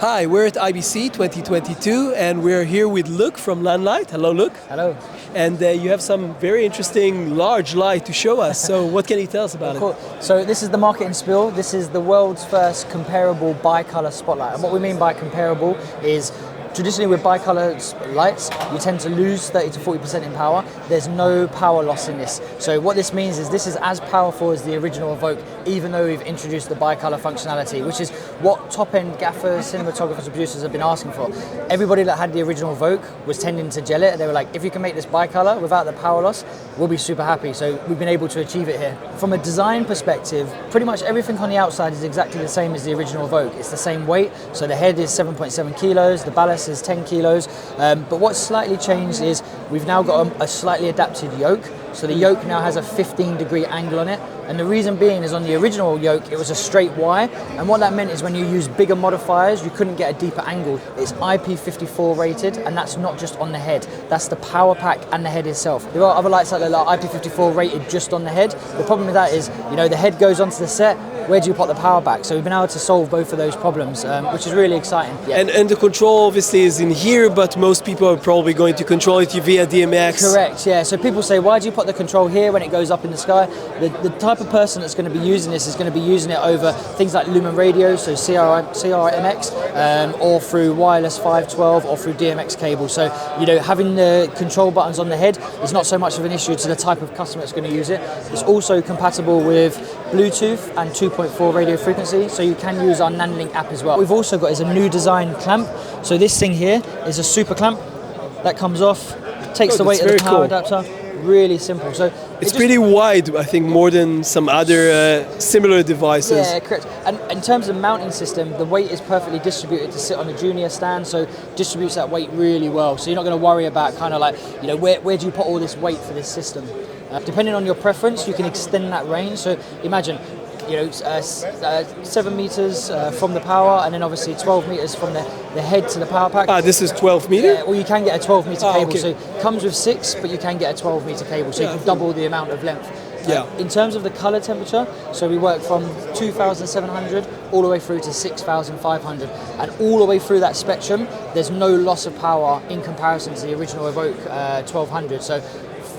Hi, we're at IBC 2022 and we're here with Luc from NANLITE. Hello, Luc. Hello. And you have some very interesting large light to show us. So what can you tell us about Cool. it? So this is the marketing spiel. This is the world's first comparable bicolor spotlight. And what we mean by comparable is traditionally with bicolor lights, you tend to lose 30 to 40% in power. There's no power loss in this. So what this means is this is as powerful as the original Evoke, even though we've introduced the bicolor functionality, which is what top-end gaffers, cinematographers, and producers have been asking for. Everybody that had the original Evoke was tending to gel it. They were like, if you can make this bicolor without the power loss, we'll be super happy. So we've been able to achieve it here. From a design perspective, pretty much everything on the outside is exactly the same as the original Evoke. It's the same weight. So the head is 7.7 kilos, the ballast is 10 kilos. But what's slightly changed is we've now got a slightly adapted yoke. So the yoke now has a 15-degree angle on it. And the reason being is on the original yoke, it was a straight Y. And what that meant is when you use bigger modifiers, you couldn't get a deeper angle. It's IP54 rated, and that's not just on the head. That's the power pack and the head itself. There are other lights out there that are IP54 rated just on the head. The problem with that is, you know, the head goes onto the set. Where do you put the power back? So we've been able to solve both of those problems, which is really exciting. Yeah. And the control obviously is in here, but most people are probably going to control it via DMX. Correct, yeah. So people say, why do you put the control here when it goes up in the sky? The type of person that's going to be using this is going to be using it over things like lumen radios, so CRMX, or through wireless 512 or through DMX cable. So, you know, having the control buttons on the head is not so much of an issue to the type of customer that's going to use it. It's also compatible with Bluetooth and 2.4 radio frequency, so you can use our NANLITE app as well. What we've also got is a new design clamp. So this thing here is a super clamp that comes off, takes the weight of the power adapter. Really simple. So it's pretty wide, I think, more than some other similar devices. Yeah, correct. And in terms of mounting system, the weight is perfectly distributed to sit on a junior stand, so distributes that weight really well. So you're not going to worry about kind of like, you know, where do you put all this weight for this system? Depending on your preference, you can extend that range. So imagine, you know, 7 meters from the power, and then obviously 12 meters from the head to the power pack. This is 12 meters? Yeah, or you can get a 12 meter cable. Okay. So it comes with 6, but you can get a 12 meter cable, so you can double the amount of length. Yeah. In terms of the color temperature, so we work from 2,700 all the way through to 6,500, and all the way through that spectrum, there's no loss of power in comparison to the original Evoke 1200. So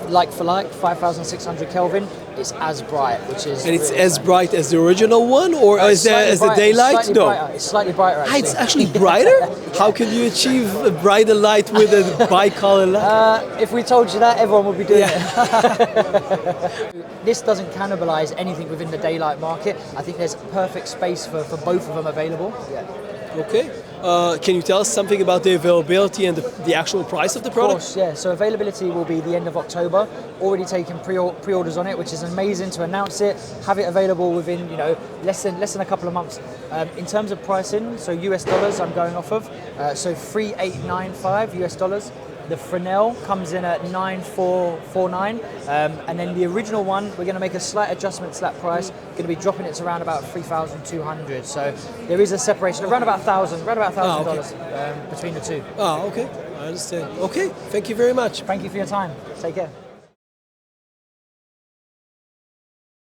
like for like, 5,600 Kelvin, it's as bright, which is... And it's really as bright as the original one, or is there as the daylight? No. It's slightly brighter, actually. It's actually brighter? Yeah. How can you achieve a brighter light with a bicolor light? If we told you that, everyone would be doing it. This doesn't cannibalize anything within the daylight market. I think there's perfect space for both of them available. Yeah. Okay. Can you tell us something about the availability and the actual price of the product? Of course, yeah. So availability will be the end of October. Already taken pre-orders on it, which is amazing to announce it, have it available within, you know, less than a couple of months. In terms of pricing, so US dollars I'm going off of, so 3,895 US dollars. The Fresnel comes in at 9,449, and then the original one, we're going to make a slight adjustment to that price. Going to be dropping it to around about 3,200. So there is a separation, around about $1,000 between the two. Okay, I understand. Okay, thank you very much. Thank you for your time. Take care.